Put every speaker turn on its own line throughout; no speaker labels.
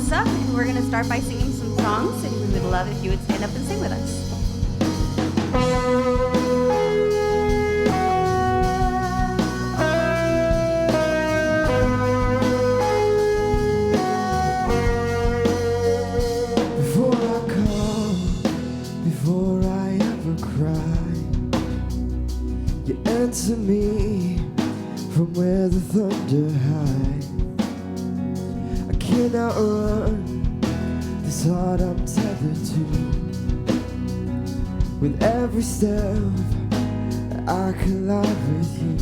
Melissa, and we're going to start by singing some songs, and we would love if you would stand up and sing with us.
To me from where the thunder hides. I cannot run this heart I'm tethered to. With every step I collide with you.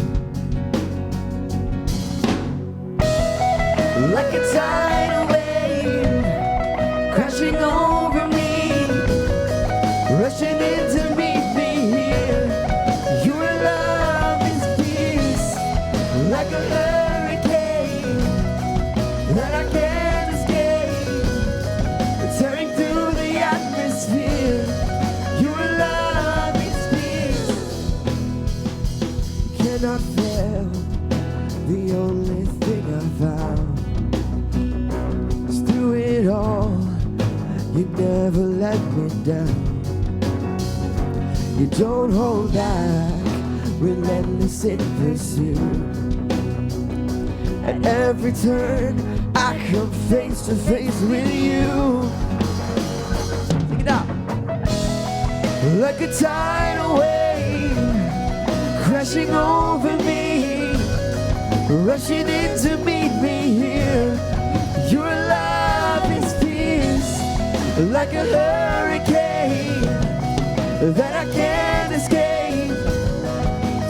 Like a tidal wave crashing over me, rushing in to meet me here. Your love is fierce, like a hurricane that I can't escape, tearing through the atmosphere. Your love is fierce, cannot fail. The only thing I found is through it all, you never let me down. You don't hold back, relentless in pursuit. At every turn, I come face to face with you. Sing it out. Like a tidal wave crashing over me, rushing in to meet me here. Your love is fierce, like a hurricane that I can't escape,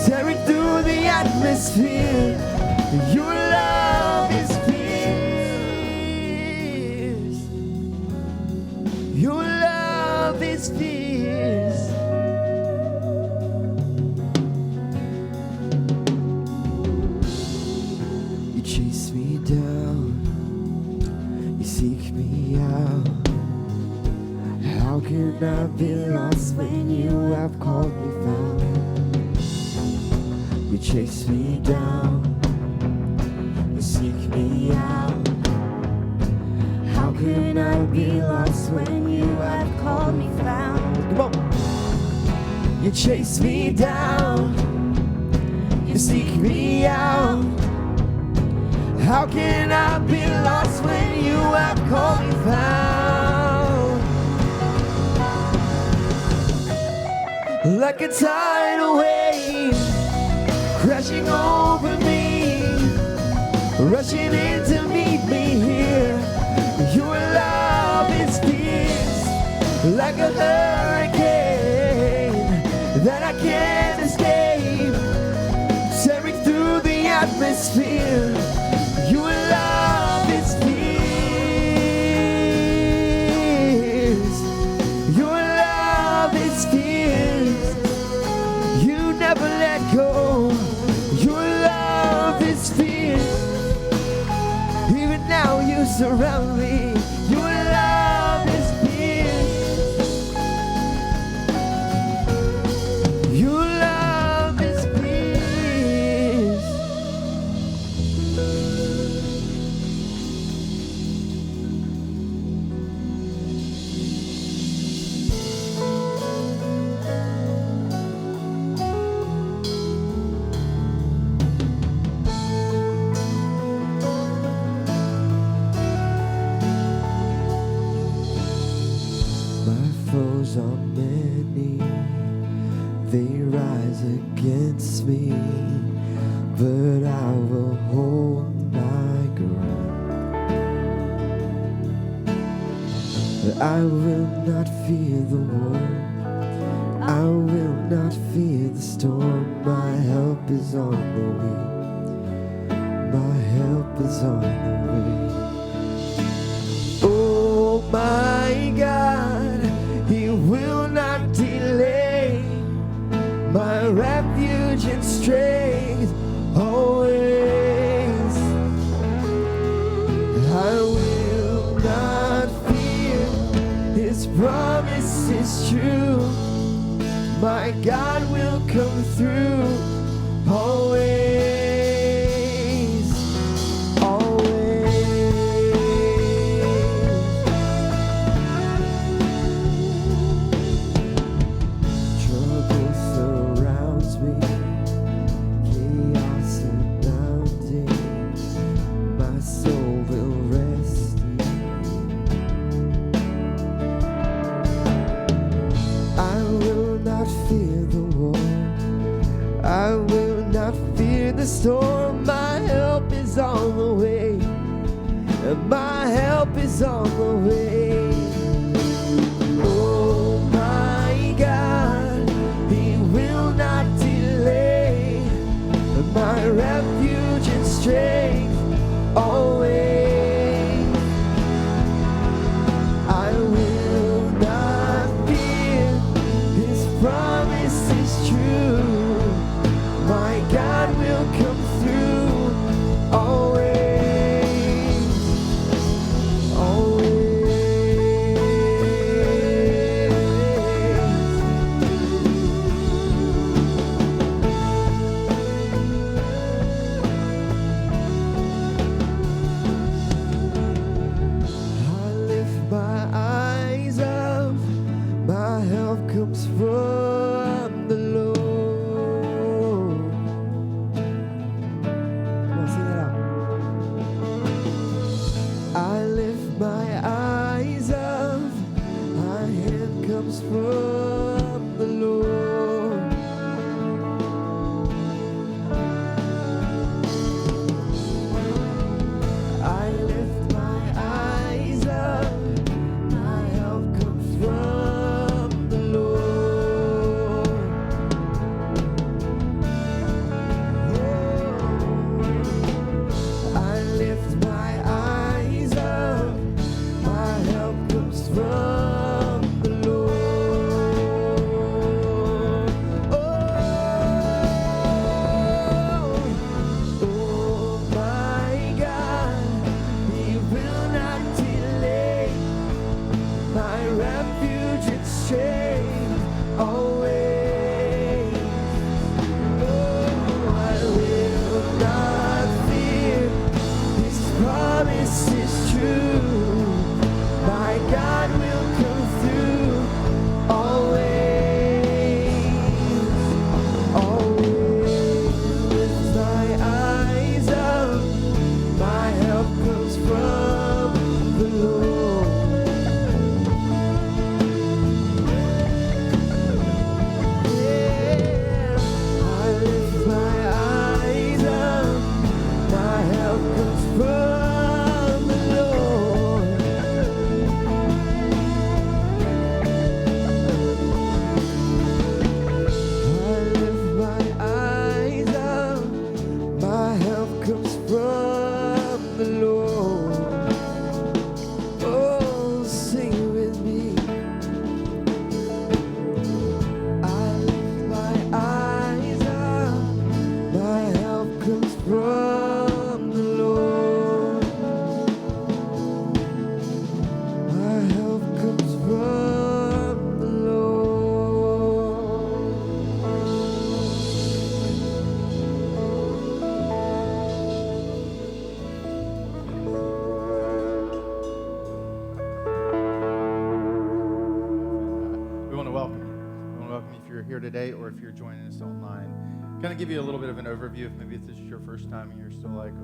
tearing through the atmosphere. Your love is fierce. Your love is fierce. You chase me down, you seek me out. How can I be lost when you have called me found? You chase me down, you seek me out. How can I be lost when you have called me found? Come on. You chase me down, you seek me out. How can I be lost when you have called me found? Like a tidal wave crashing over me, rushing in to meet me here. Your love is fierce, like a hurricane that I can't escape, tearing through the atmosphere. Your love is fierce. Your love is fierce. You never let go. Your love is fierce. Even now you surround me. Your love is fierce. Your love is fierce. Foes are many, they rise against me, but I will hold my ground. I will not fear the war, I will not fear the storm. My help is on the way, my help is on the way. Oh my God, He will not delay, my refuge and strength always. I will not fear, His promise is true, my God will come through always, always. oh, my help is on the way. My help is on the way. Oh my God, He will not delay. My refuge and strength always. I will not fear, His promise is true. My God will come through always. Comes from the Lord. Come on, sing it out. I lift my eyes up, my help comes from the Lord. I lift my eyes up, my help comes from
Today, or if you're joining us online, kind of give you a little bit of an overview if maybe this is your first time and you're still like,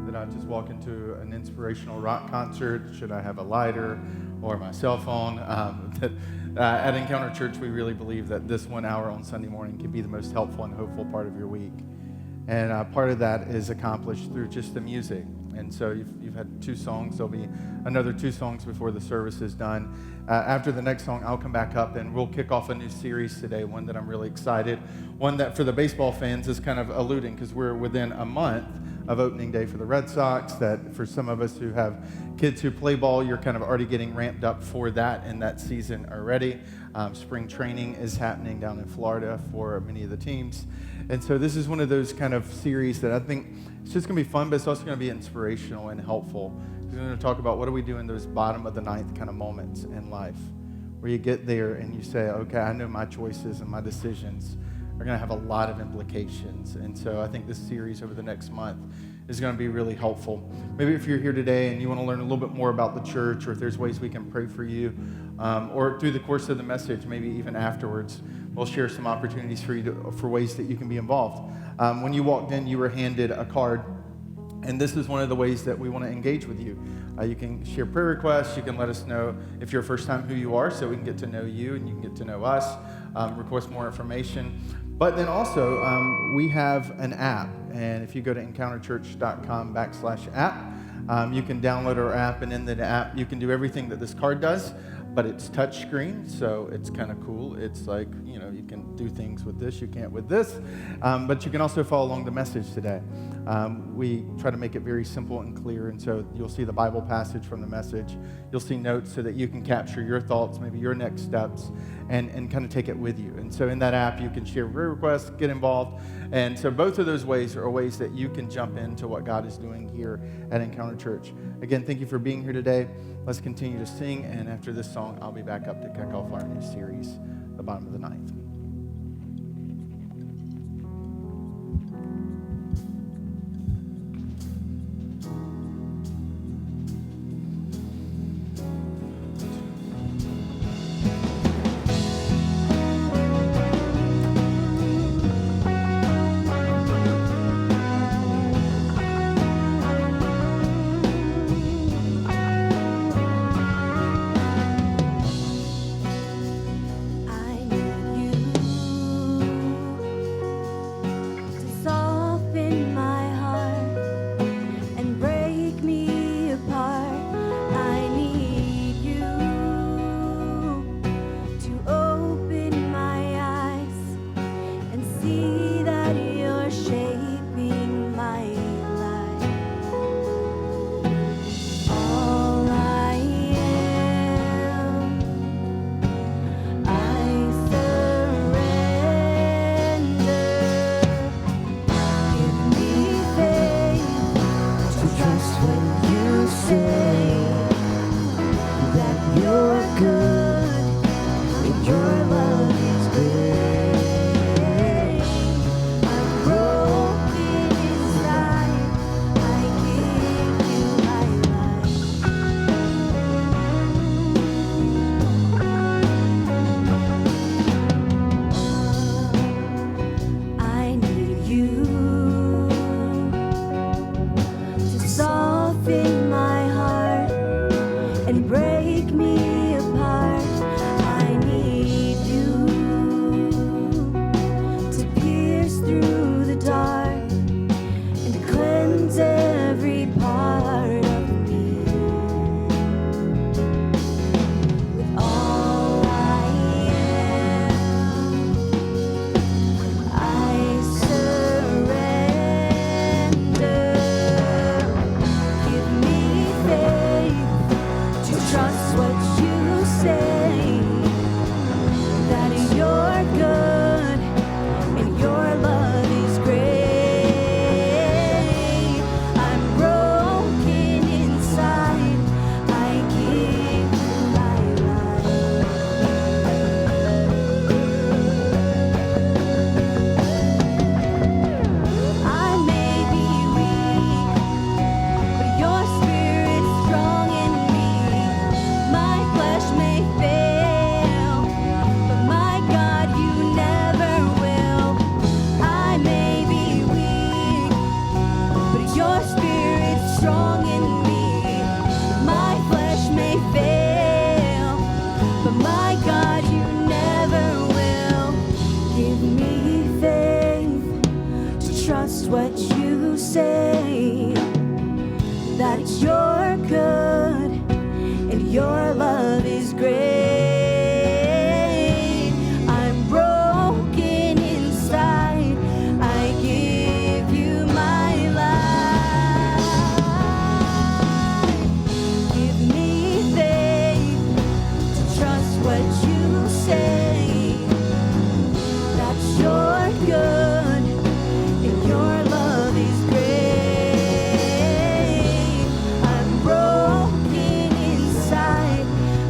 did I just walk into an inspirational rock concert? Should I have a lighter or my cell phone? At Encounter Church, we really believe that this 1 hour on Sunday morning can be the most helpful and hopeful part of your week. And part of that is accomplished through just the music. And so you've had 2 songs. There'll be another 2 songs before the service is done. After the next song, I'll come back up and we'll kick off a new series today, one that I'm really excited. One that for the baseball fans is kind of alluding because we're within a month of opening day for the Red Sox, that for some of us who have kids who play ball, you're kind of already getting ramped up for that in that season already. Spring training is happening down in Florida for many of the teams. And so this is one of those kind of series that I think it's just going to be fun, but it's also going to be inspirational and helpful. We're going to talk about what do we do in those bottom of the ninth kind of moments in life where you get there and you say, okay, I know my choices and my decisions are going to have a lot of implications. And so I think this series over the next month is going to be really helpful. Maybe if you're here today and you want to learn a little bit more about the church, or if there's ways we can pray for you, or through the course of the message, maybe even afterwards, we'll share some opportunities for you for ways that you can be involved. When you walked in, you were handed a card, and this is one of the ways that we want to engage with you. You can share prayer requests. You can let us know if you're first time who you are, so we can get to know you and you can get to know us, request more information. But then also, we have an app, And if you go to encounterchurch.com/app, you can download our app, and in the app, you can do everything that this card does, but it's touchscreen, so it's kind of cool. It's like, you know, you can do things with this you can't with this, but you can also follow along the message today. We try to make it very simple and clear, and so you'll see the Bible passage from the message. You'll see notes so that you can capture your thoughts, maybe your next steps, and kind of take it with you. And so in that app, you can share prayer requests, get involved, and so both of those ways are ways that you can jump into what God is doing here at Encounter Church. Again, thank you for being here today. Let's continue to sing, and after this song, I'll be back up to kick off our new series, The Bottom of the Ninth.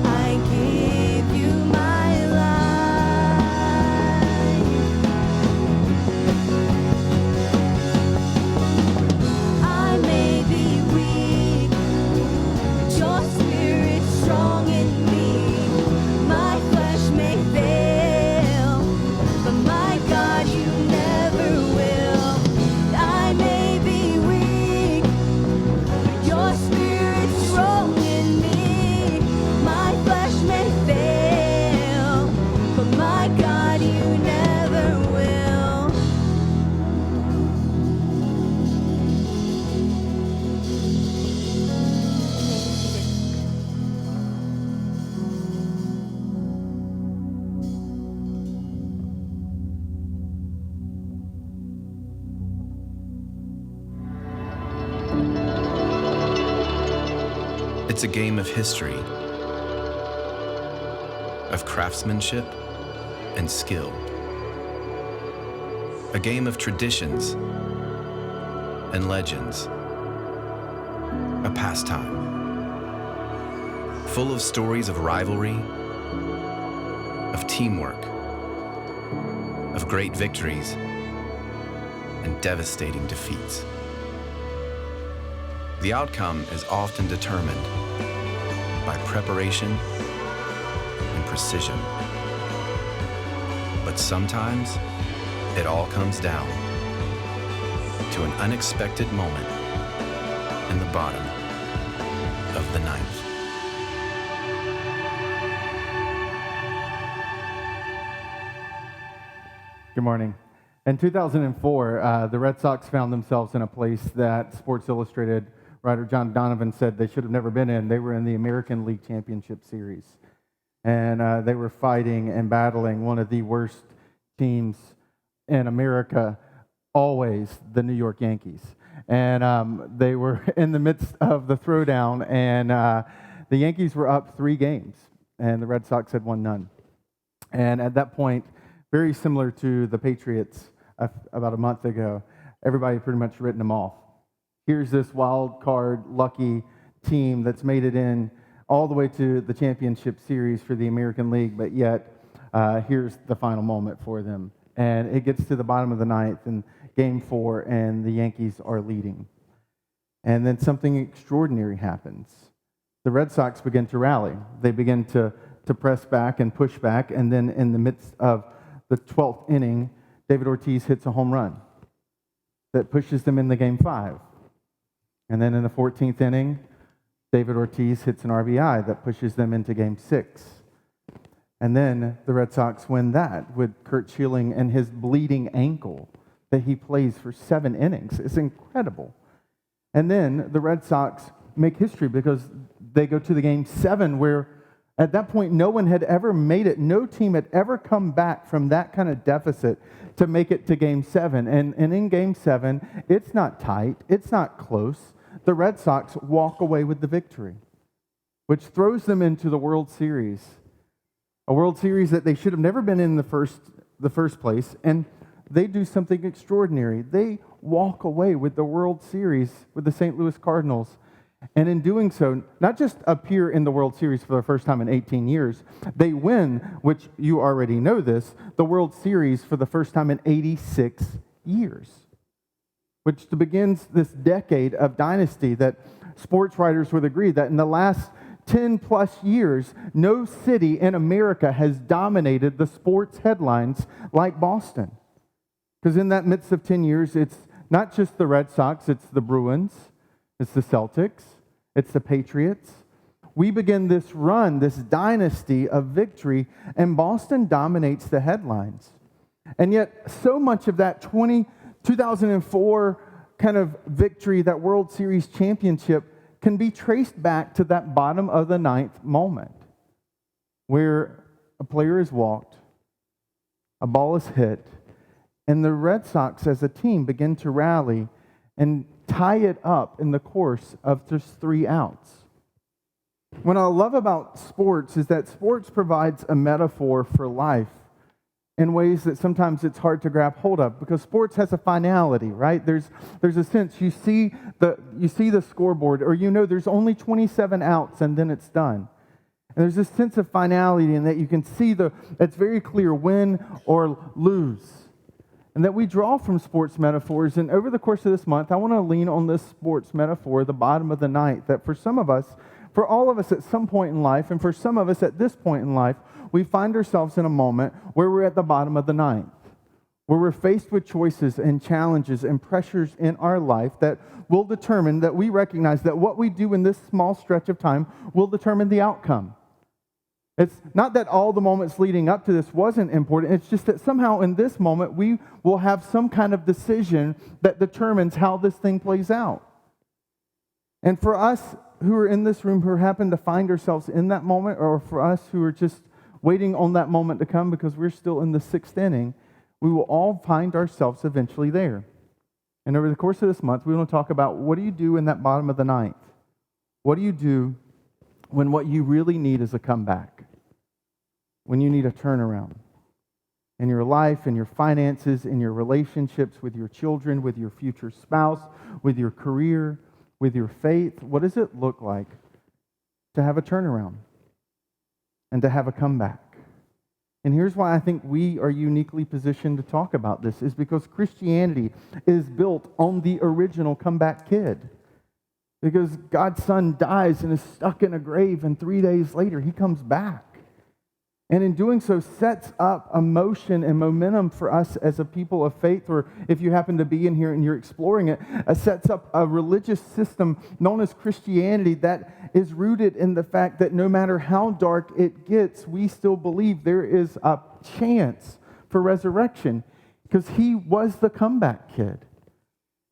I
It's a game of history, of craftsmanship and skill. A game of traditions and legends. A pastime, full of stories of rivalry, of teamwork, of great victories and devastating defeats. The outcome is often determined by preparation and precision. But sometimes it all comes down to an unexpected moment in the bottom of the ninth.
Good morning. In 2004, the Red Sox found themselves in a place that Sports Illustrated writer John Donovan said they should have never been in. They were in the American League Championship Series. And they were fighting and battling one of the worst teams in America, always the New York Yankees. And they were in the midst of the throwdown, and the Yankees were up 3 games, and the Red Sox had won none. And at that point, very similar to the Patriots about a month ago, everybody pretty much written them off. Here's this wild card, lucky team that's made it in all the way to the championship series for the American League, but yet here's the final moment for them. And it gets to the bottom of the ninth in Game 4, and the Yankees are leading. And then something extraordinary happens. The Red Sox begin to rally. They begin to press back and push back, and then in the midst of the 12th inning, David Ortiz hits a home run that pushes them into Game 5. And then in the 14th inning, David Ortiz hits an RBI that pushes them into Game 6. And then the Red Sox win that with Kurt Schilling and his bleeding ankle that he plays for 7 innings. It's incredible. And then the Red Sox make history because they go to the Game 7 where at that point no one had ever made it. No team had ever come back from that kind of deficit to make it to Game 7. And in Game 7, it's not tight. It's not close. The Red Sox walk away with the victory, which throws them into the World Series. A World Series that they should have never been in the first place, and they do something extraordinary. They walk away with the World Series with the St. Louis Cardinals, and in doing so, not just appear in the World Series for the first time in 18 years, they win, which you already know this, the World Series for the first time in 86 years, which begins this decade of dynasty that sports writers would agree that in the last 10 plus years, no city in America has dominated the sports headlines like Boston. Because in that midst of 10 years, it's not just the Red Sox, it's the Bruins, it's the Celtics, it's the Patriots. We begin this run, this dynasty of victory, and Boston dominates the headlines. And yet, so much of that 2004 kind of victory, that World Series championship, can be traced back to that bottom of the ninth moment where a player is walked, a ball is hit, and the Red Sox as a team begin to rally and tie it up in the course of just 3 outs. What I love about sports is that sports provides a metaphor for life in ways that sometimes it's hard to grab hold of, because sports has a finality, right? There's a sense you see the scoreboard, or you know there's only 27 outs and then it's done. And there's this sense of finality in that you can see it's very clear win or lose. And that we draw from sports metaphors. And over the course of this month, I want to lean on this sports metaphor, the bottom of the ninth, that for some of us, for all of us at some point in life, and for some of us at this point in life, we find ourselves in a moment where we're at the bottom of the ninth, where we're faced with choices and challenges and pressures in our life that will determine, that we recognize that what we do in this small stretch of time will determine the outcome. It's not that all the moments leading up to this wasn't important. It's just that somehow in this moment, we will have some kind of decision that determines how this thing plays out. And for us who are in this room who happen to find ourselves in that moment, or for us who are just waiting on that moment to come because we're still in the 6th inning, we will all find ourselves eventually there. And over the course of this month, we want to talk about what do you do in that bottom of the ninth? What do you do when what you really need is a comeback, when you need a turnaround in your life, in your finances, in your relationships with your children, with your future spouse, with your career, with your faith. What does it look like to have a turnaround and to have a comeback? And here's why I think we are uniquely positioned to talk about this, is because Christianity is built on the original comeback kid. Because God's Son dies and is stuck in a grave, and 3 days later he comes back. And in doing so, sets up a motion and momentum for us as a people of faith, or if you happen to be in here and you're exploring it, sets up a religious system known as Christianity that is rooted in the fact that no matter how dark it gets, we still believe there is a chance for resurrection, because he was the comeback kid.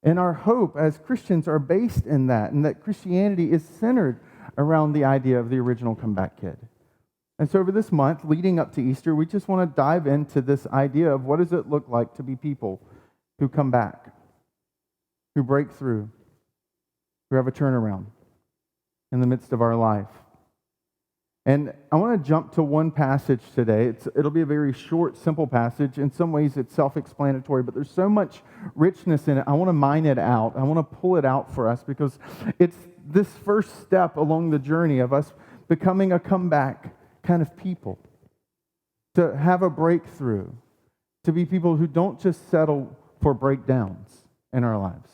And our hope as Christians are based in that, and that Christianity is centered around the idea of the original comeback kid. And so over this month, leading up to Easter, we just want to dive into this idea of what does it look like to be people who come back, who break through, who have a turnaround in the midst of our life. And I want to jump to one passage today. It'll be a very short, simple passage. In some ways, it's self-explanatory, but there's so much richness in it. I want to mine it out. I want to pull it out for us, because it's this first step along the journey of us becoming a comeback kind of people, to have a breakthrough, to be people who don't just settle for breakdowns in our lives.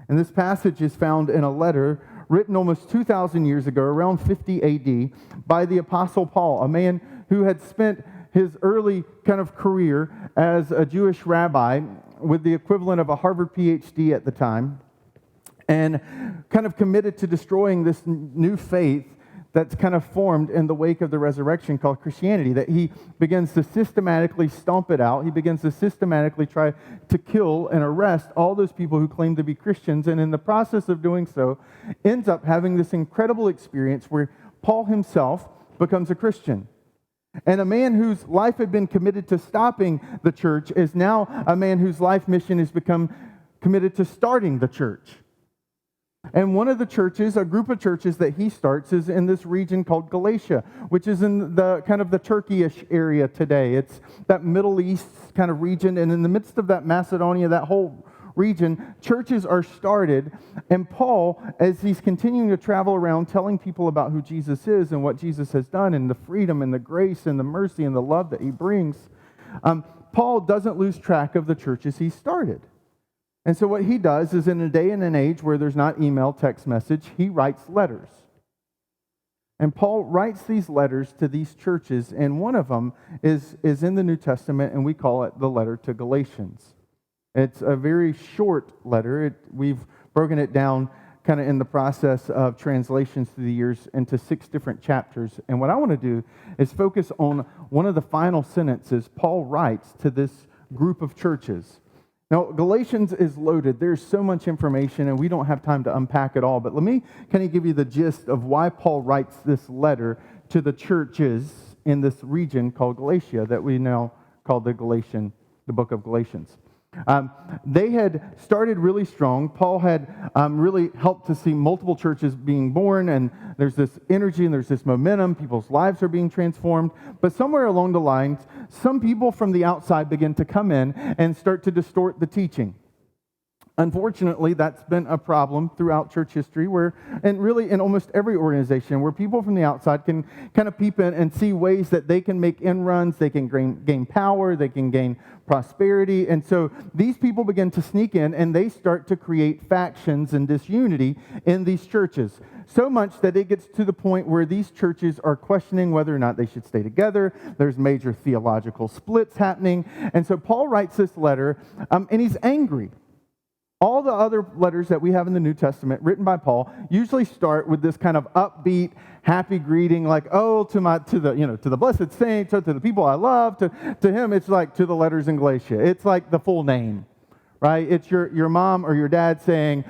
And this passage is found in a letter written almost 2,000 years ago, around 50 AD, by the Apostle Paul, a man who had spent his early kind of career as a Jewish rabbi with the equivalent of a Harvard PhD at the time, and kind of committed to destroying this new faith that's kind of formed in the wake of the resurrection called Christianity, that he begins to systematically stomp it out. He begins to systematically try to kill and arrest all those people who claim to be Christians, and in the process of doing so, ends up having this incredible experience where Paul himself becomes a Christian. And a man whose life had been committed to stopping the church is now a man whose life mission has become committed to starting the church. And one of the churches, a group of churches that he starts, is in this region called Galatia, which is in the kind of the Turkey-ish area today. It's that Middle East kind of region, and in the midst of that Macedonia, that whole region, churches are started. And Paul, as he's continuing to travel around telling people about who Jesus is and what Jesus has done and the freedom and the grace and the mercy and the love that he brings, Paul doesn't lose track of the churches he started. And so what he does is, in a day and an age where there's not email, text message, he writes letters. And Paul writes these letters to these churches, and one of them is in the New Testament, and we call it the letter to Galatians. It's a very short letter. We've broken it down kind of in the process of translations through the years into 6 different chapters. And what I want to do is focus on one of the final sentences Paul writes to this group of churches. Now, Galatians is loaded. There's so much information, and we don't have time to unpack it all. But let me kind of give you the gist of why Paul writes this letter to the churches in this region called Galatia that we now call the book of Galatians. They had started really strong. Paul had really helped to see multiple churches being born, and there's this energy and there's this momentum. People's lives are being transformed. But somewhere along the lines, some people from the outside begin to come in and start to distort the teaching. Unfortunately, that's been a problem throughout church history, and really in almost every organization, where people from the outside can kind of peep in and see ways that they can make inruns, they can gain power, they can gain prosperity. And so these people begin to sneak in, and they start to create factions and disunity in these churches. So much that it gets to the point where these churches are questioning whether or not they should stay together. There's major theological splits happening. And so Paul writes this letter, and he's angry. All the other letters that we have in the New Testament written by Paul usually start with this kind of upbeat, happy greeting, like, oh, to the blessed saints, or to the people I love. To him, it's like to the letters in Galatia. It's like the full name, right? It's your mom or your dad saying,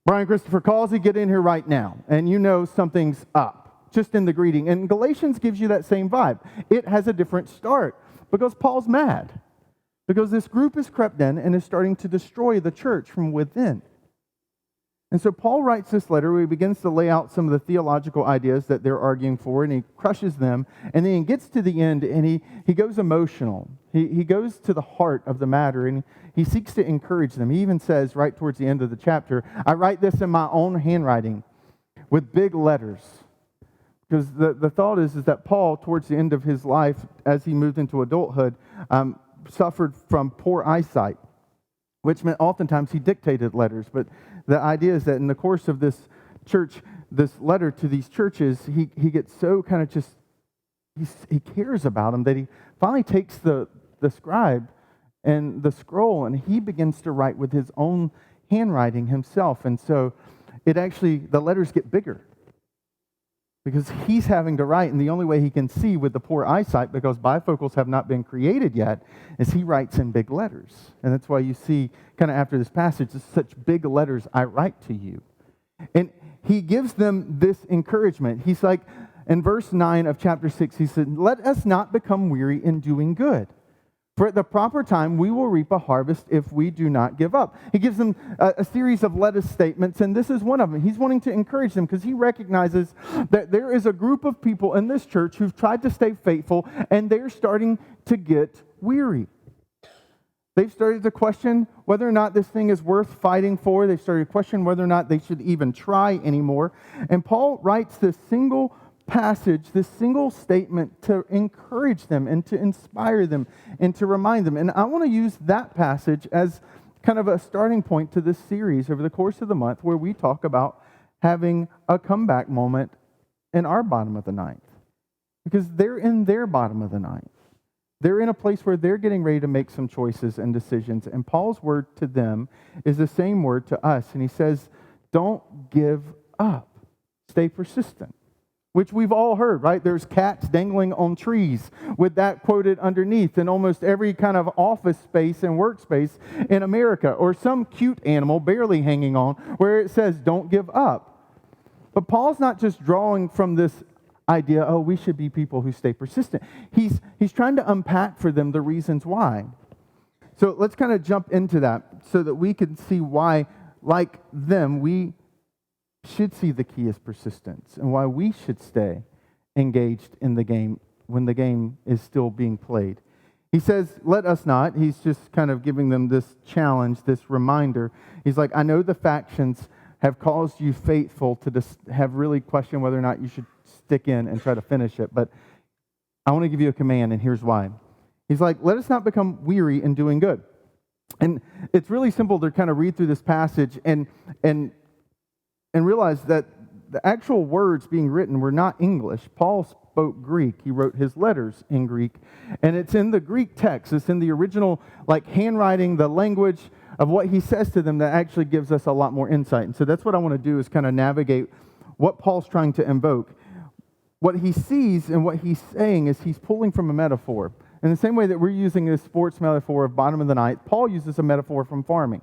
Brian Christopher Causey, get in here right now. And you know something's up, just in the greeting. And Galatians gives you that same vibe. It has a different start because Paul's mad. Because this group has crept in and is starting to destroy the church from within. And so Paul writes this letter where he begins to lay out some of the theological ideas that they're arguing for, and he crushes them, and then he gets to the end, and he goes emotional. He goes to the heart of the matter, and he seeks to encourage them. He even says right towards the end of the chapter, I write this in my own handwriting with big letters. Because the thought is that Paul, towards the end of his life, as he moved into adulthood, suffered from poor eyesight, which meant oftentimes he dictated letters. But the idea is that in the course of this letter to these churches, he gets so kind of just, he cares about them that he finally takes the scribe and the scroll, and he begins to write with his own handwriting himself. And so the letters get bigger because he's having to write, and the only way he can see with the poor eyesight, because bifocals have not been created yet, is he writes in big letters. And that's why you see, kind of after this passage, it's such big letters, I write to you. And he gives them this encouragement. He's like, in verse 9 of chapter 6, he said, let us not become weary in doing good. For at the proper time, we will reap a harvest if we do not give up. He gives them a series of let us statements, and this is one of them. He's wanting to encourage them because he recognizes that there is a group of people in this church who've tried to stay faithful, and they're starting to get weary. They've started to question whether or not this thing is worth fighting for. They've started to question whether or not they should even try anymore. And Paul writes this single passage, this single statement to encourage them and to inspire them and to remind them. And I want to use that passage as kind of a starting point to this series over the course of the month where we talk about having a comeback moment in our bottom of the ninth. Because they're in their bottom of the ninth. They're in a place where they're getting ready to make some choices and decisions. And Paul's word to them is the same word to us. And he says, don't give up. Stay persistent. Which we've all heard, right? There's cats dangling on trees with that quoted underneath in almost every kind of office space and workspace in America. Or some cute animal barely hanging on where it says, don't give up. But Paul's not just drawing from this idea, oh, we should be people who stay persistent. He's trying to unpack for them the reasons why. So let's kind of jump into that so that we can see why, like them, we should see the key is persistence and why we should stay engaged in the game when the game is still being played. He says, let us not. He's just kind of giving them this challenge, this reminder. He's like, I know the factions have caused you faithful to have really questioned whether or not you should stick in and try to finish it, but I want to give you a command, and here's why. He's like, let us not become weary in doing good. And it's really simple to kind of read through this passage and realize that the actual words being written were not English. Paul spoke Greek. He wrote his letters in Greek. And it's in the Greek text. It's in the original handwriting, the language of what he says to them that actually gives us a lot more insight. And so that's what I want to do is kind of navigate what Paul's trying to invoke. What he sees and what he's saying is he's pulling from a metaphor. In the same way that we're using this sports metaphor of bottom of the ninth, Paul uses a metaphor from farming.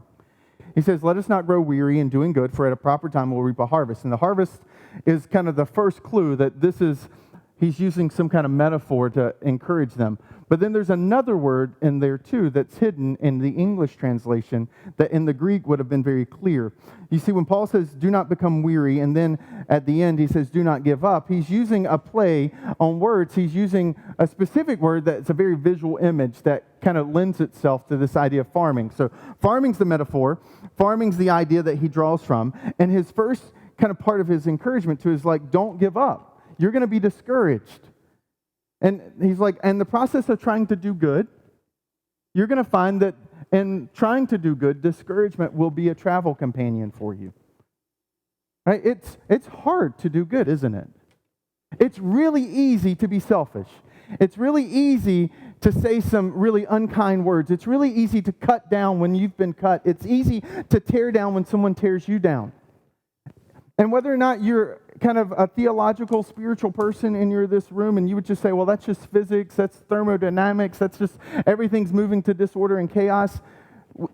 He says, let us not grow weary in doing good, for at a proper time we'll reap a harvest. And the harvest is kind of the first clue that he's using some kind of metaphor to encourage them. But then there's another word in there too that's hidden in the English translation that in the Greek would have been very clear. You see, when Paul says, do not become weary, and then at the end he says, do not give up, he's using a play on words. He's using a specific word that's a very visual image that kind of lends itself to this idea of farming. So farming's the metaphor. Farming's the idea that he draws from. And his first kind of part of his encouragement to is like, don't give up. You're going to be discouraged. And he's like, and the process of trying to do good, you're going to find that in trying to do good, discouragement will be a travel companion for you. Right? It's hard to do good, isn't it? It's really easy to be selfish. It's really easy to say some really unkind words. It's really easy to cut down when you've been cut. It's easy to tear down when someone tears you down. And whether or not you're kind of a theological, spiritual person and you're in this room and you would just say, well, that's just physics, that's thermodynamics, that's just everything's moving to disorder and chaos.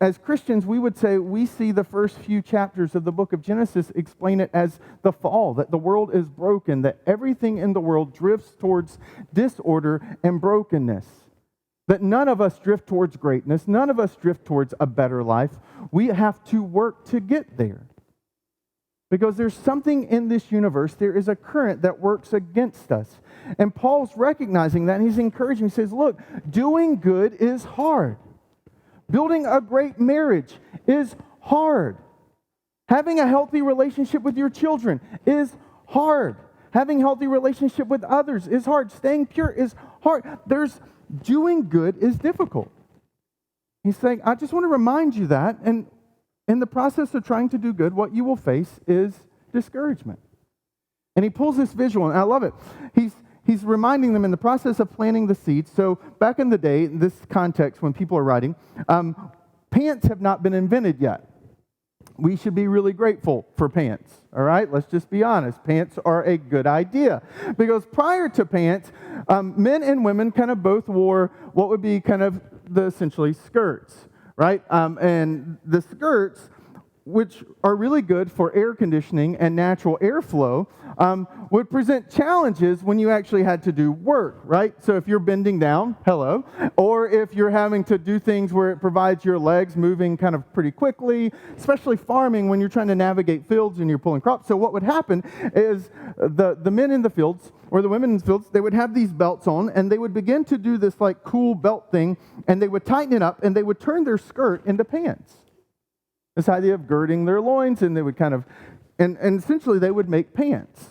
As Christians, we would say we see the first few chapters of the book of Genesis explain it as the fall, that the world is broken, that everything in the world drifts towards disorder and brokenness. That none of us drift towards greatness, none of us drift towards a better life. We have to work to get there. Because there's something in this universe, there is a current that works against us. And Paul's recognizing that, and he's encouraging, he says, look, doing good is hard. Building a great marriage is hard. Having a healthy relationship with your children is hard. Having a healthy relationship with others is hard. Staying pure is hard. Doing good is difficult. He's saying, I just want to remind you that, and in the process of trying to do good, what you will face is discouragement. And he pulls this visual, and I love it. He's reminding them in the process of planting the seeds. So back in the day, in this context, when people are writing, pants have not been invented yet. We should be really grateful for pants, all right? Let's just be honest. Pants are a good idea. Because prior to pants, men and women kind of both wore what would be kind of the essentially skirts, right? And the skirts, which are really good for air conditioning and natural airflow, would present challenges when you actually had to do work, right? So if you're bending down, hello, or if you're having to do things where it provides your legs moving kind of pretty quickly, especially farming when you're trying to navigate fields and you're pulling crops. So what would happen is the men in the fields or the women in the fields, they would have these belts on, and they would begin to do this like cool belt thing, and they would tighten it up, and they would turn their skirt into pants. This idea of girding their loins, and they would kind of, and essentially they would make pants,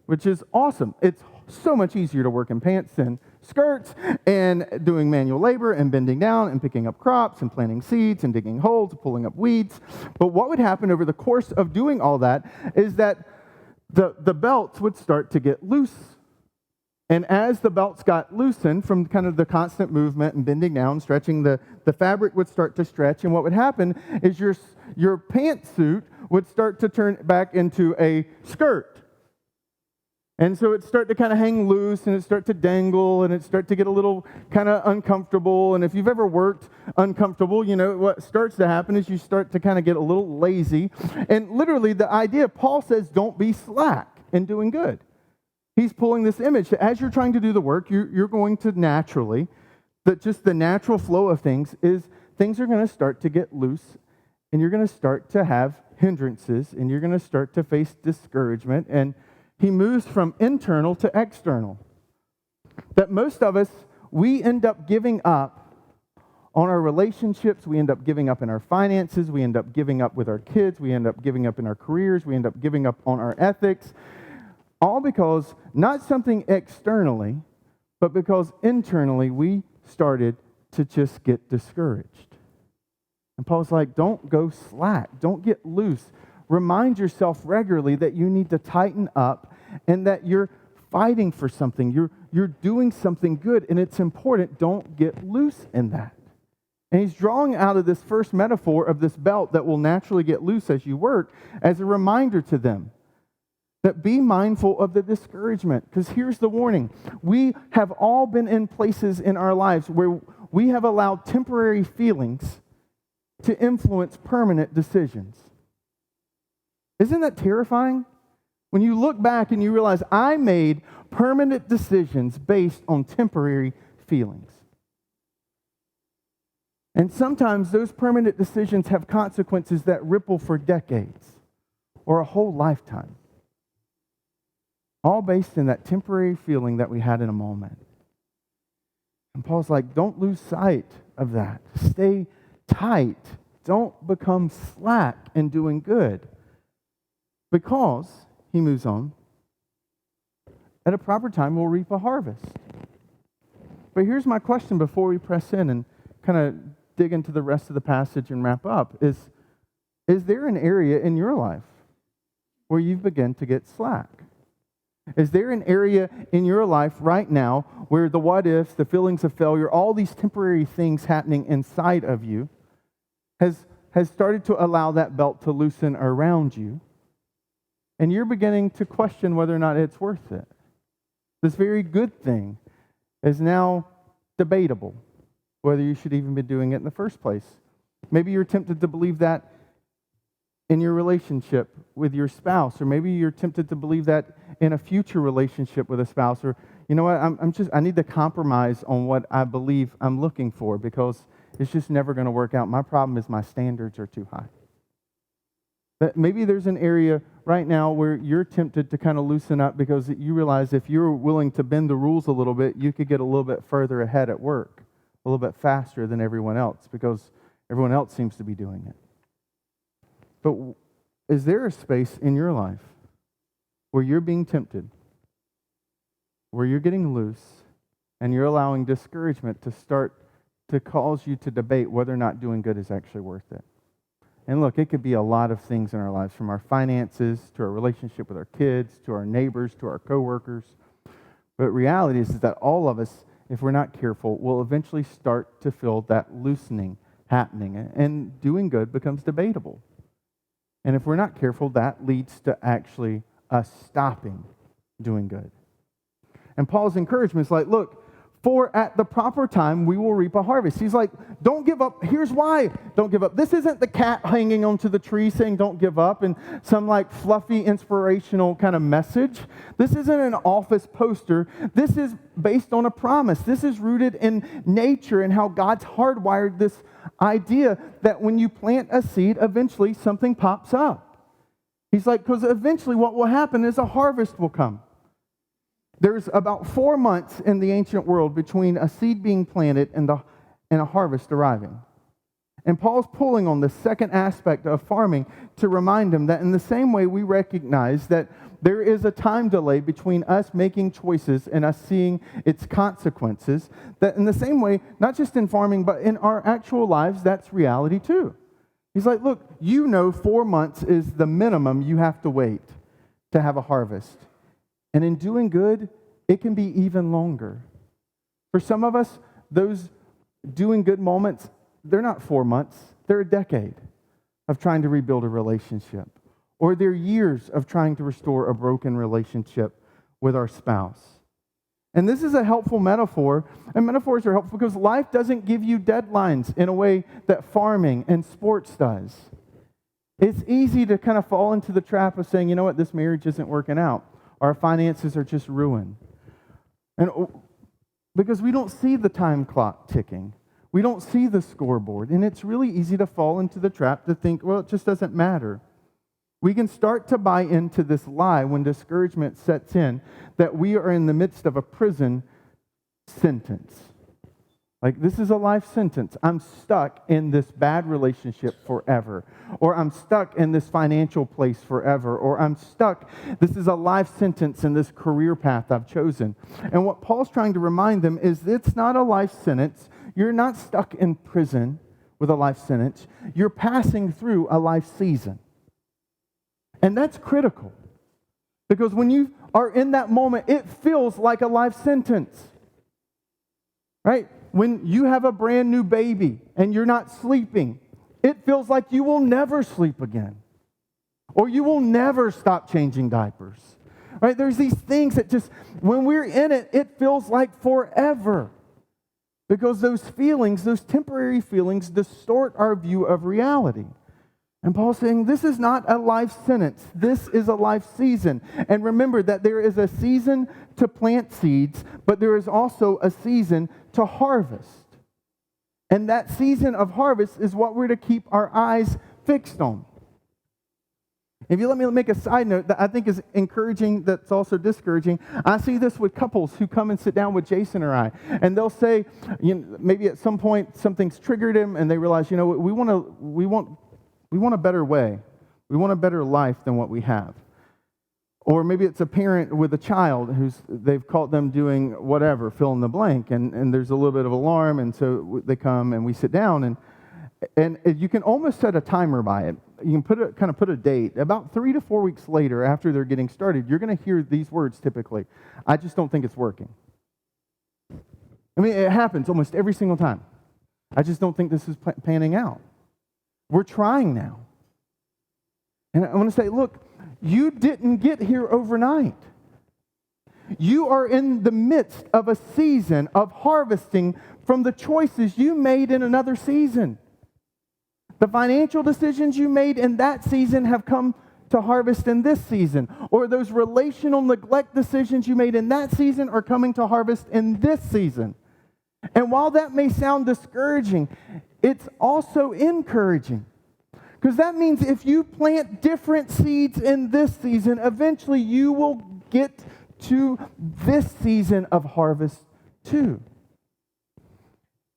which is awesome. It's so much easier to work in pants than skirts, and doing manual labor, and bending down, and picking up crops, and planting seeds, and digging holes, and pulling up weeds. But what would happen over the course of doing all that is that the belts would start to get loose. And as the belts got loosened from kind of the constant movement and bending down, stretching, the fabric would start to stretch. And what would happen is your pantsuit would start to turn back into a skirt. And so it'd start to kind of hang loose, and it'd start to dangle, and it'd start to get a little kind of uncomfortable. And if you've ever worked uncomfortable, you know what starts to happen is you start to kind of get a little lazy. And literally the idea, Paul says, don't be slack in doing good. He's pulling this image that as you're trying to do the work, you're going to naturally, that just the natural flow of things is things are going to start to get loose, and you're going to start to have hindrances, and you're going to start to face discouragement. And he moves from internal to external. That most of us, we end up giving up on our relationships, we end up giving up in our finances, we end up giving up with our kids, we end up giving up in our careers, we end up giving up on our ethics. All because, not something externally, but because internally we started to just get discouraged. And Paul's like, don't go slack. Don't get loose. Remind yourself regularly that you need to tighten up and that you're fighting for something. You're doing something good, and it's important. Don't get loose in that. And he's drawing out of this first metaphor of this belt that will naturally get loose as you work as a reminder to them. That be mindful of the discouragement, because here's the warning. We have all been in places in our lives where we have allowed temporary feelings to influence permanent decisions. Isn't that terrifying? When you look back and you realize I made permanent decisions based on temporary feelings. And sometimes those permanent decisions have consequences that ripple for decades or a whole lifetime. All based in that temporary feeling that we had in a moment. And Paul's like, don't lose sight of that. Stay tight. Don't become slack in doing good. Because, he moves on, at a proper time we'll reap a harvest. But here's my question before we press in and kind of dig into the rest of the passage and wrap up, is there an area in your life where you've begun to get slack? Is there an area in your life right now where the what ifs, the feelings of failure, all these temporary things happening inside of you has started to allow that belt to loosen around you? And you're beginning to question whether or not it's worth it. This very good thing is now debatable, whether you should even be doing it in the first place. Maybe you're tempted to believe that in your relationship with your spouse, or maybe you're tempted to believe that in a future relationship with a spouse, or you know what, I need to compromise on what I believe I'm looking for because it's just never going to work out. My problem is my standards are too high. But maybe there's an area right now where you're tempted to kind of loosen up because you realize if you're willing to bend the rules a little bit, you could get a little bit further ahead at work, a little bit faster than everyone else because everyone else seems to be doing it. But is there a space in your life where you're being tempted, where you're getting loose, and you're allowing discouragement to start to cause you to debate whether or not doing good is actually worth it? And look, it could be a lot of things in our lives, from our finances to our relationship with our kids, to our neighbors, to our coworkers. But reality is that all of us, if we're not careful, will eventually start to feel that loosening happening, and doing good becomes debatable. And if we're not careful, that leads to actually us stopping doing good. And Paul's encouragement is like, look, for at the proper time we will reap a harvest. He's like, don't give up. Here's why don't give up. This isn't the cat hanging onto the tree saying don't give up and some like fluffy inspirational kind of message. This isn't an office poster. This is based on a promise. This is rooted in nature and how God's hardwired this idea that when you plant a seed, eventually something pops up. He's like, because eventually what will happen is a harvest will come. There's about 4 months in the ancient world between a seed being planted and a harvest arriving. And Paul's pulling on the second aspect of farming to remind him that in the same way we recognize that there is a time delay between us making choices and us seeing its consequences, that in the same way, not just in farming, but in our actual lives, that's reality too. He's like, look, 4 months is the minimum you have to wait to have a harvest. And in doing good, it can be even longer. For some of us, those doing good moments, they're not 4 months, they're a decade of trying to rebuild a relationship. Or they're years of trying to restore a broken relationship with our spouse. And this is a helpful metaphor, and metaphors are helpful because life doesn't give you deadlines in a way that farming and sports does. It's easy to kind of fall into the trap of saying, you know what, this marriage isn't working out. Our finances are just ruined. And because we don't see the time clock ticking. We don't see the scoreboard. And it's really easy to fall into the trap to think, well, it just doesn't matter. We can start to buy into this lie when discouragement sets in that we are in the midst of a prison sentence. Like, this is a life sentence. I'm stuck in this bad relationship forever. Or I'm stuck in this financial place forever. Or I'm stuck, this is a life sentence in this career path I've chosen. And what Paul's trying to remind them is it's not a life sentence. You're not stuck in prison with a life sentence. You're passing through a life season. And that's critical. Because when you are in that moment, it feels like a life sentence. Right? When you have a brand new baby and you're not sleeping, it feels like you will never sleep again. Or you will never stop changing diapers. Right? There's these things that just, when we're in it, it feels like forever. Because those feelings, those temporary feelings, distort our view of reality. And Paul's saying this is not a life sentence. This is a life season. And remember that there is a season to plant seeds, but there is also a season to harvest. And that season of harvest is what we're to keep our eyes fixed on. If you let me make a side note that I think is encouraging, that's also discouraging. I see this with couples who come and sit down with Jason or I, and they'll say, maybe at some point something's triggered him, and they realize, we want a better way. We want a better life than what we have. Or maybe it's a parent with a child they've caught them doing whatever, fill in the blank, and there's a little bit of alarm, and so they come and we sit down, and you can almost set a timer by it. You can put a date. About 3 to 4 weeks later, after they're getting started, you're going to hear these words typically. I just don't think it's working. I mean, it happens almost every single time. I just don't think this is panning out. We're trying now. And I want to say, look, you didn't get here overnight. You are in the midst of a season of harvesting from the choices you made in another season. The financial decisions you made in that season have come to harvest in this season. Or those relational neglect decisions you made in that season are coming to harvest in this season. And while that may sound discouraging, it's also encouraging.
Because that means if you plant different seeds in this season, eventually you will get to this season of harvest too.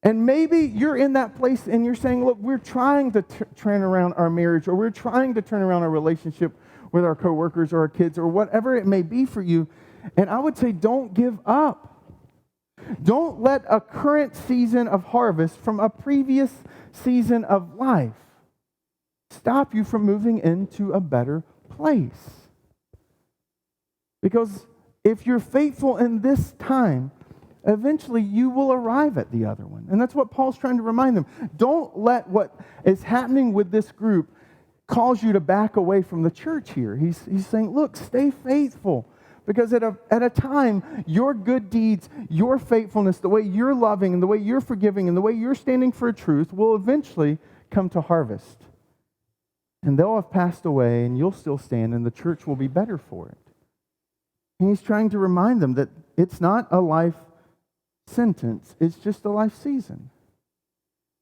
And maybe you're in that place and you're saying, look, we're trying to turn around our marriage, or we're trying to turn around our relationship with our coworkers or our kids, or whatever it may be for you. And I would say, don't give up. Don't let a current season of harvest from a previous season of life stop you from moving into a better place. Because if you're faithful in this time, eventually you will arrive at the other one. And that's what Paul's trying to remind them. Don't let what is happening with this group cause you to back away from the church here. He's saying, look, stay faithful. Because at a time, your good deeds, your faithfulness, the way you're loving and the way you're forgiving and the way you're standing for truth will eventually come to harvest. And they'll have passed away and you'll still stand and the church will be better for it. And he's trying to remind them that it's not a life sentence, it's just a life season.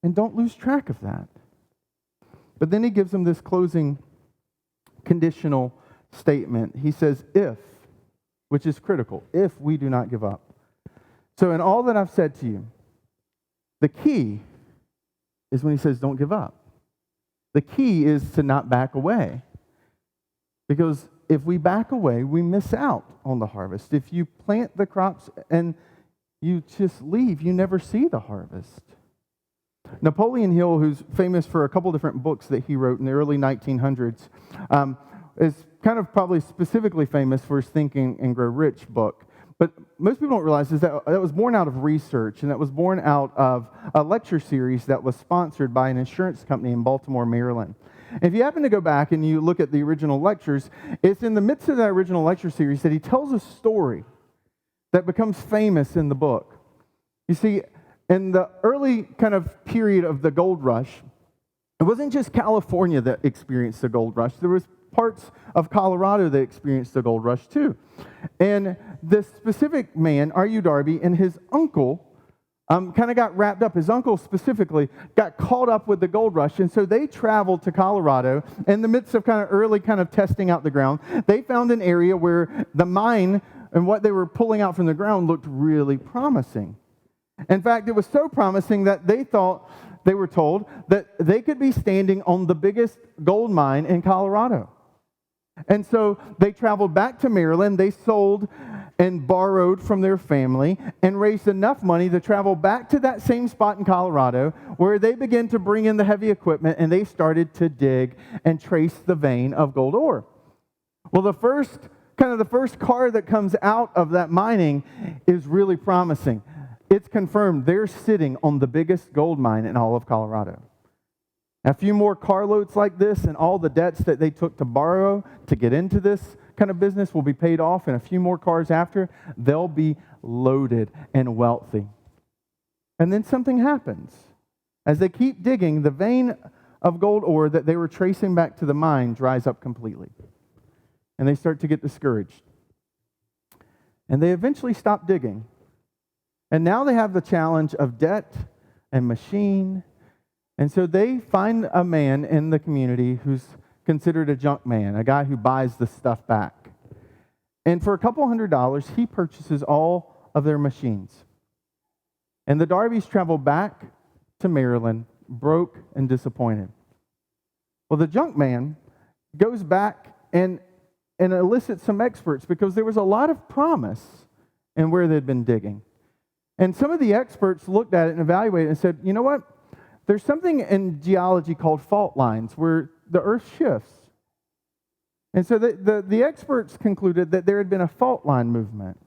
And don't lose track of that. But then he gives them this closing conditional statement. He says, if, which is critical, if we do not give up. So in all that I've said to you, the key is when he says don't give up. The key is to not back away. Because if we back away, we miss out on the harvest. If you plant the crops and you just leave, you never see the harvest. Napoleon Hill, who's famous for a couple different books that he wrote in the early 1900s, is kind of probably specifically famous for his Think and Grow Rich book. But most people don't realize is that was born out of research, and that was born out of a lecture series that was sponsored by an insurance company in Baltimore, Maryland. And if you happen to go back and you look at the original lectures, it's in the midst of that original lecture series that he tells a story that becomes famous in the book. You see, in the early kind of period of the gold rush, it wasn't just California that experienced the gold rush. There was parts of Colorado that experienced the gold rush too. And this specific man, R.U. Darby, and his uncle kind of got wrapped up. His uncle specifically got caught up with the gold rush, and so they traveled to Colorado. In the midst of kind of early kind of testing out the ground, they found an area where the mine and what they were pulling out from the ground looked really promising. In fact, it was so promising that they were told that they could be standing on the biggest gold mine in Colorado. And so they traveled back to Maryland. They sold and borrowed from their family and raised enough money to travel back to that same spot in Colorado, where they began to bring in the heavy equipment and they started to dig and trace the vein of gold ore. Well, the first car that comes out of that mining is really promising. It's confirmed they're sitting on the biggest gold mine in all of Colorado. A few more carloads like this and all the debts that they took to borrow to get into this kind of business will be paid off, and a few more cars after, they'll be loaded and wealthy. And then something happens. As they keep digging, the vein of gold ore that they were tracing back to the mine dries up completely. And they start to get discouraged. And they eventually stop digging. And now they have the challenge of debt and machine. And so they find a man in the community who's considered a junk man, a guy who buys the stuff back. And for $200, he purchases all of their machines. And the Darbys travel back to Maryland, broke and disappointed. Well, the junk man goes back and elicits some experts, because there was a lot of promise in where they'd been digging. And some of the experts looked at it and evaluated it and said, you know what? There's something in geology called fault lines where the earth shifts. And so the experts concluded that there had been a fault line movement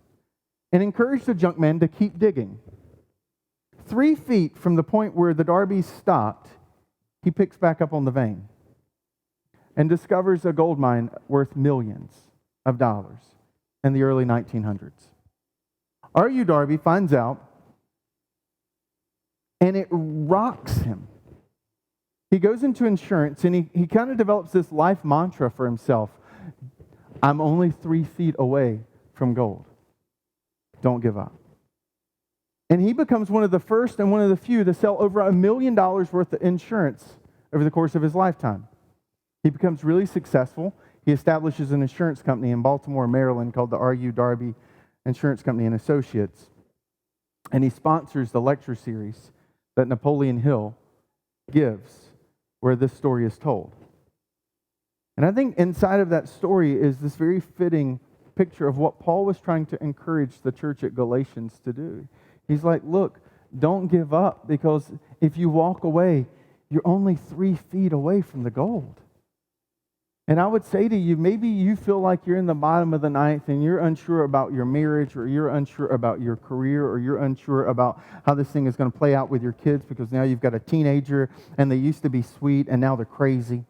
and encouraged the junk man to keep digging. 3 feet from the point where the Darbys stopped, he picks back up on the vein and discovers a gold mine worth millions of dollars in the early 1900s. R.U. Darby finds out, and it rocks him. He goes into insurance, and he kind of develops this life mantra for himself. I'm only 3 feet away from gold. Don't give up. And he becomes one of the first and one of the few to sell over $1 million worth of insurance over the course of his lifetime. He becomes really successful. He establishes an insurance company in Baltimore, Maryland called the R.U. Darby Insurance Company and Associates. And he sponsors the lecture series that Napoleon Hill gives where this story is told. And I think inside of that story is this very fitting picture of what Paul was trying to encourage the church at Galatians to do. He's like, look, don't give up, because if you walk away, you're only 3 feet away from the gold. And I would say to you, maybe you feel like you're in the bottom of the ninth and you're unsure about your marriage, or you're unsure about your career, or you're unsure about how this thing is going to play out with your kids, because now you've got a teenager and they used to be sweet and now they're crazy.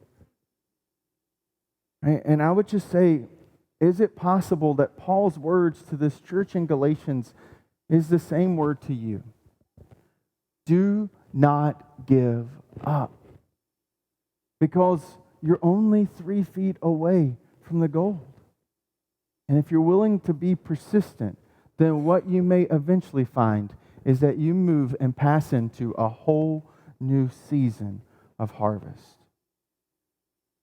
Right? And I would just say, is it possible that Paul's words to this church in Galatians is the same word to you? Do not give up. Because you're only 3 feet away from the goal. And if you're willing to be persistent, then what you may eventually find is that you move and pass into a whole new season of harvest.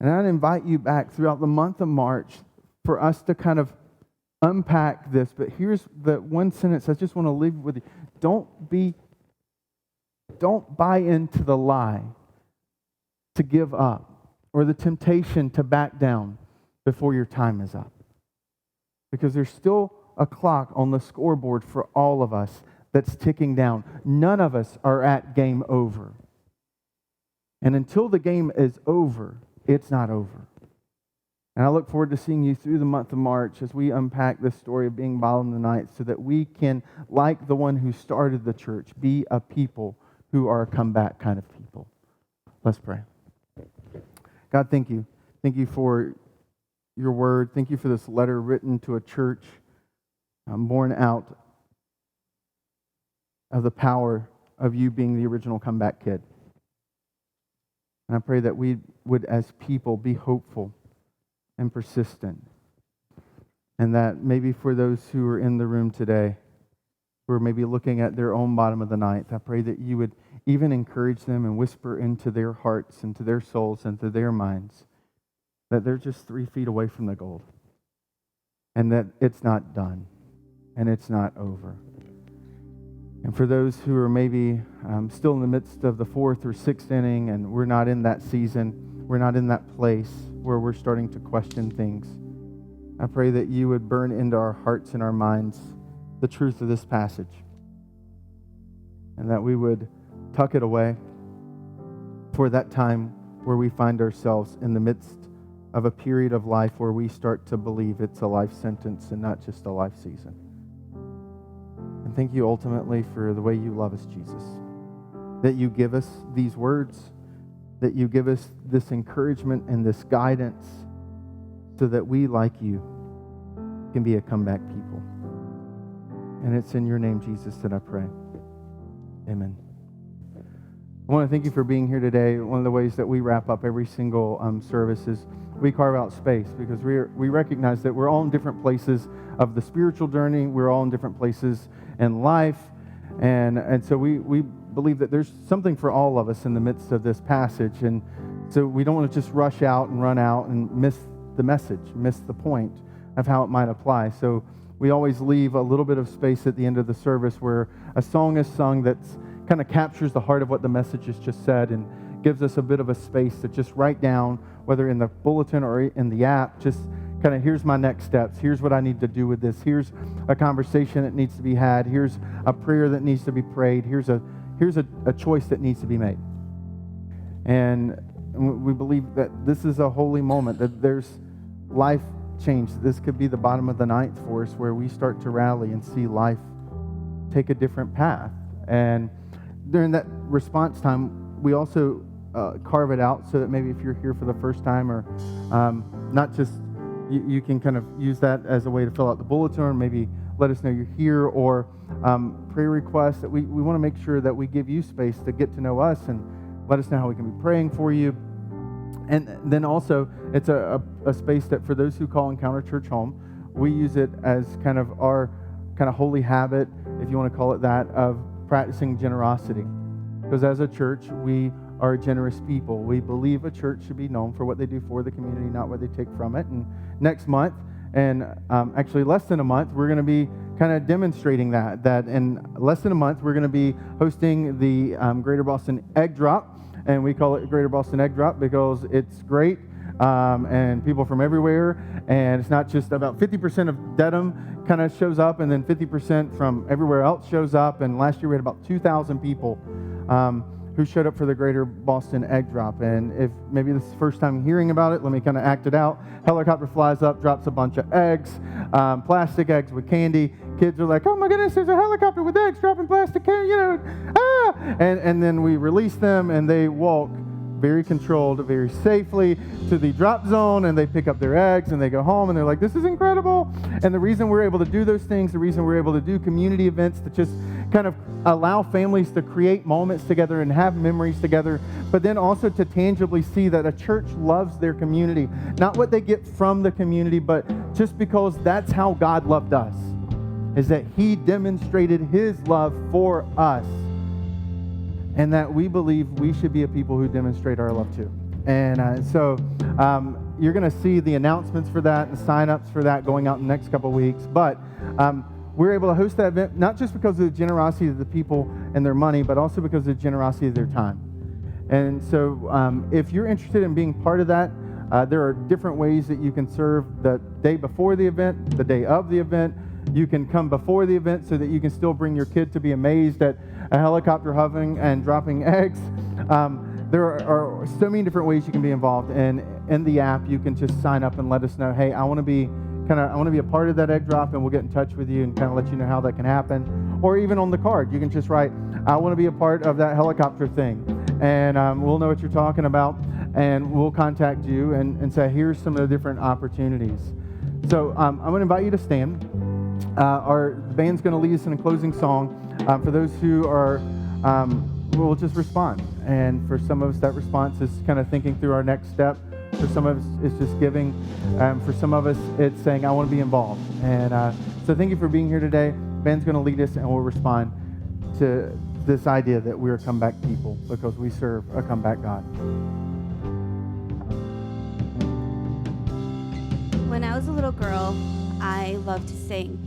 And I'd invite you back throughout the month of March for us to kind of unpack this. But here's the one sentence I just want to leave with you. Don't buy into the lie to give up, or the temptation to back down before your time is up. Because there's still a clock on the scoreboard for all of us that's ticking down. None of us are at game over. And until the game is over, it's not over. And I look forward to seeing you through the month of March as we unpack this story of being bottom of the ninth, so that we can, like the one who started the church, be a people who are a comeback kind of people. Let's pray. God, thank you. Thank you for your word. Thank you for this letter written to a church born out of the power of you being the original comeback kid. And I pray that we would, as people, be hopeful and persistent. And that maybe for those who are in the room today, who are maybe looking at their own bottom of the ninth, I pray that you would even encourage them and whisper into their hearts, into their souls, into their minds, that they're just 3 feet away from the gold. And that it's not done. And it's not over. And for those who are maybe still in the midst of the 4th or 6th inning, and we're not in that season, we're not in that place where we're starting to question things, I pray that you would burn into our hearts and our minds the truth of this passage. And that we would tuck it away for that time where we find ourselves in the midst of a period of life where we start to believe it's a life sentence and not just a life season. And thank you ultimately for the way you love us, Jesus. That you give us these words, that you give us this encouragement and this guidance so that we, like you, can be a comeback people. And it's in your name, Jesus, that I pray. Amen. I want to thank you for being here today. One of the ways that we wrap up every single service is we carve out space, because we recognize that we're all in different places of the spiritual journey. We're all in different places in life. And so we believe that there's something for all of us in the midst of this passage. And so we don't want to just rush out and run out and miss the message, miss the point of how it might apply. So we always leave a little bit of space at the end of the service where a song is sung that's kind of captures the heart of what the message is just said, and gives us a bit of a space to just write down, whether in the bulletin or in the app, just kind of, here's my next steps. Here's what I need to do with this. Here's a conversation that needs to be had. Here's a prayer that needs to be prayed. Here's a choice that needs to be made. And we believe that this is a holy moment, that there's life change. This could be the bottom of the ninth for us, where we start to rally and see life take a different path. And during that response time, we also carve it out so that maybe if you're here for the first time, or not just, you can kind of use that as a way to fill out the bulletin, or maybe let us know you're here, or prayer requests, that we want to make sure that we give you space to get to know us and let us know how we can be praying for you. And then also, it's a space that for those who call Encounter Church home, we use it as kind of our kind of holy habit, if you want to call it that, of practicing generosity. Because as a church, we are a generous people. We believe a church should be known for what they do for the community, not what they take from it. And next month, and actually less than a month, we're going to be kind of demonstrating that in less than a month, we're going to be hosting the Greater Boston Egg Drop. And we call it Greater Boston Egg Drop because it's great. And people from everywhere, and it's not just about 50% of Dedham kind of shows up, and then 50% from everywhere else shows up. And last year we had about 2,000 people who showed up for the Greater Boston Egg Drop. And if maybe this is the first time hearing about it, let me kind of act it out. Helicopter flies up, drops a bunch of eggs, plastic eggs with candy. Kids are like, oh my goodness, there's a helicopter with eggs dropping plastic candy, and then we release them, and they walk very controlled, very safely to the drop zone, and they pick up their eggs and they go home, and they're like, this is incredible. And the reason we're able to do those things, the reason we're able to do community events that just kind of allow families to create moments together and have memories together, but then also to tangibly see that a church loves their community, not what they get from the community, but just because that's how God loved us, is that he demonstrated his love for us. And that we believe we should be a people who demonstrate our love too. And so you're going to see the announcements for that and the sign-ups for that going out in the next couple of weeks. But we're able to host that event not just because of the generosity of the people and their money, but also because of the generosity of their time. And so if you're interested in being part of that, there are different ways that you can serve the day before the event, the day of the event. You can come before the event so that you can still bring your kid to be amazed at a helicopter hovering and dropping eggs. There are so many different ways you can be involved. And in the app, you can just sign up and let us know, hey, I want to be a part of that egg drop, and we'll get in touch with you and kind of let you know how that can happen. Or even on the card, you can just write, I want to be a part of that helicopter thing. And we'll know what you're talking about, and we'll contact you and say, here's some of the different opportunities. So I'm going to invite you to stand. Our band's going to lead us in a closing song. For those who are, we'll just respond. And for some of us, that response is kind of thinking through our next step. For some of us, it's just giving. For some of us, it's saying, I want to be involved. And so thank you for being here today. Ben's going to lead us, and we'll respond to this idea that we're a comeback people because we serve a comeback God.
When I was a little girl, I loved to sing.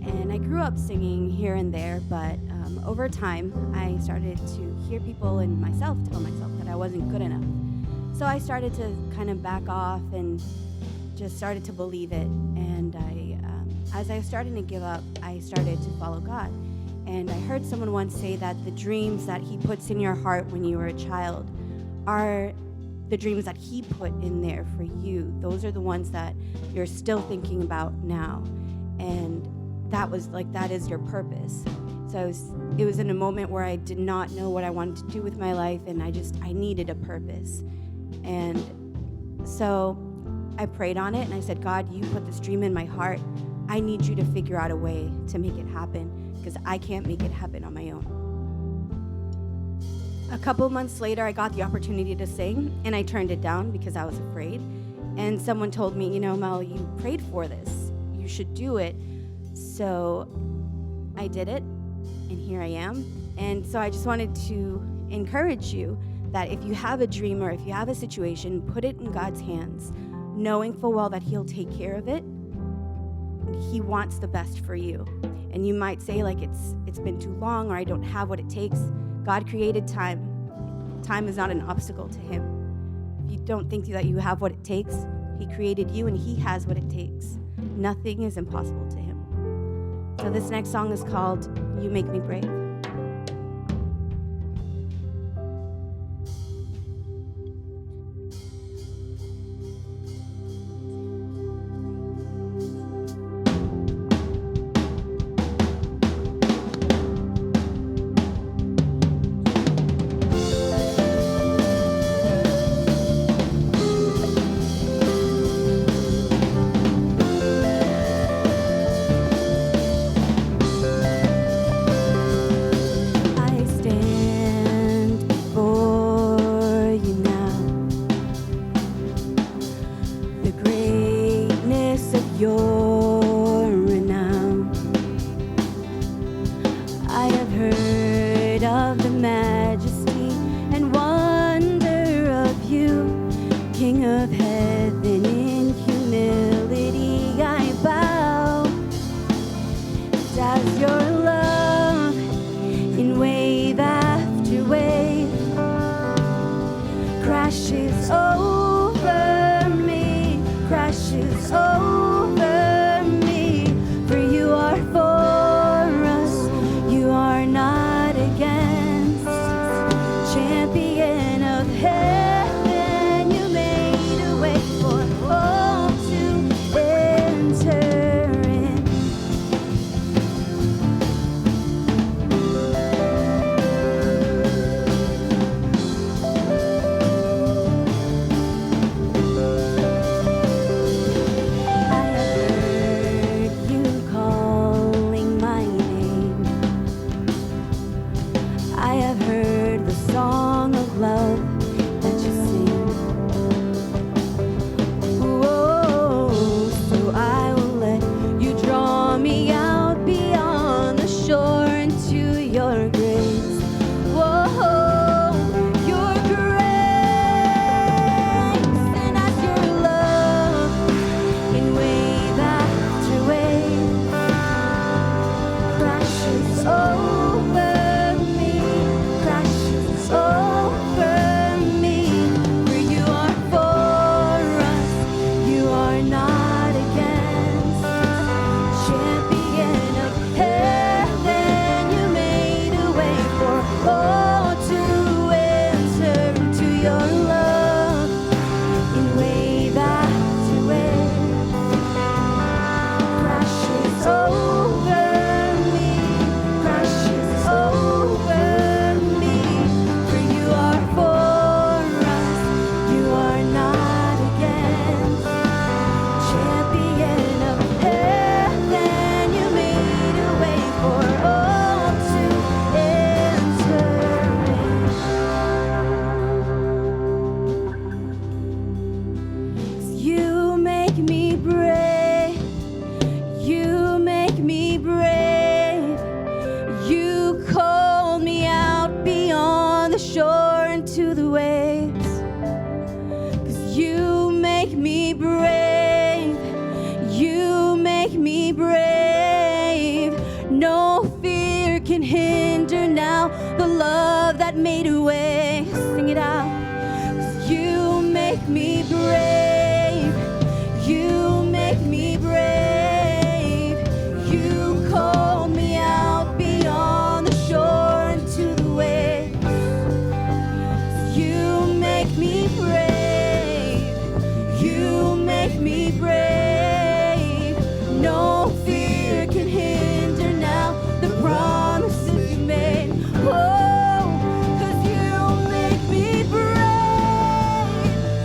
And I grew up singing here and there, but over time, I started to hear people and myself tell myself that I wasn't good enough. So I started to kind of back off and just started to believe it. And as I was starting to give up, I started to follow God. And I heard someone once say that the dreams that he puts in your heart when you were a child are the dreams that he put in there for you. Those are the ones that you're still thinking about now. And that is your purpose. So it was in a moment where I did not know what I wanted to do with my life, and I needed a purpose. And so I prayed on it, and I said, God, you put this dream in my heart. I need you to figure out a way to make it happen, because I can't make it happen on my own. A couple months later, I got the opportunity to sing, and I turned it down because I was afraid. And someone told me, Mel, you prayed for this. You should do it. So I did it, and here I am. And so I just wanted to encourage you that if you have a dream or if you have a situation, put it in God's hands, knowing full well that he'll take care of it. He wants the best for you. And you might say, like, it's been too long, or I don't have what it takes. God created time. Time is not an obstacle to him. If you don't think that you have what it takes, he created you, and he has what it takes. Nothing is impossible to him. So this next song is called You Make Me Brave.
I have heard of the majesty and wonder
that made a way. Sing it out. 'Cause you make me brave. You make me brave. You call me out beyond the shore into the waves. You make me brave. You make me brave. No fear can hinder now the promises you made. Oh, 'cause you make me brave.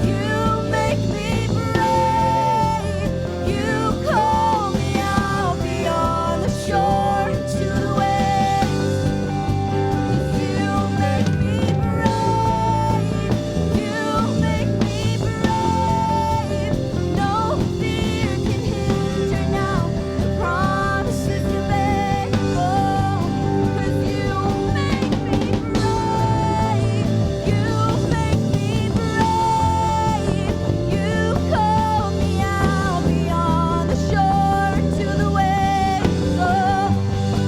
You make me brave. You call me out beyond the shore into the waves. You make me brave. You make me brave. No fear can hinder now the promises you made. Oh, 'cause you make me brave. You make me brave. You call me out beyond the shore into the waves. Oh,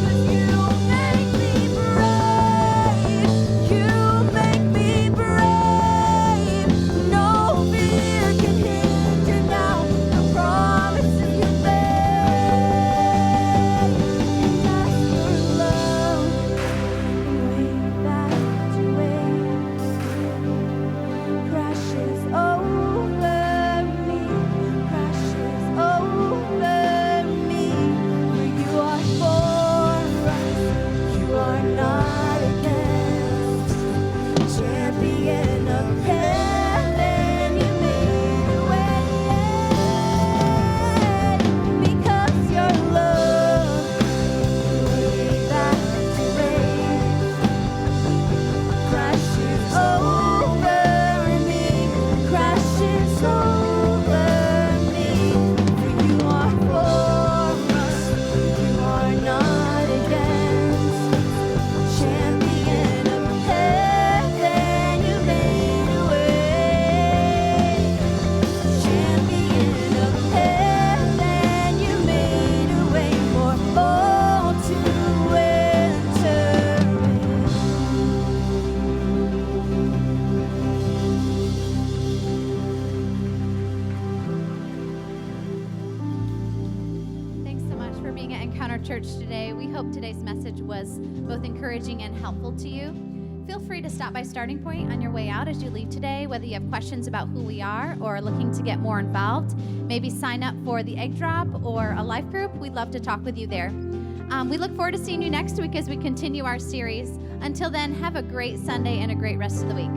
'cause you make me brave. You make me brave. No fear can hinder now the promises you made. Just your love, way back to waves, crashes over me, crashes over me. For you are for us, you are not against. Champion of heaven, you made a way. Because your love, way back to waves, crashes over me, crashes over me. For you are for us, you are not against. Champion of heaven, you made a way. Champion of heaven, you made a way for all to enter in.
Thanks so much for being at Encounter Church today. We hope today's message was both encouraging and helpful to you. Feel free to stop by Starting Point on your way out as you leave today, whether you have questions about who we are or are looking to get more involved. Maybe sign up for the egg drop or a life group. We'd love to talk with you there. We look forward to seeing you next week as we continue our series. Until then, have a great Sunday and a great rest of the week.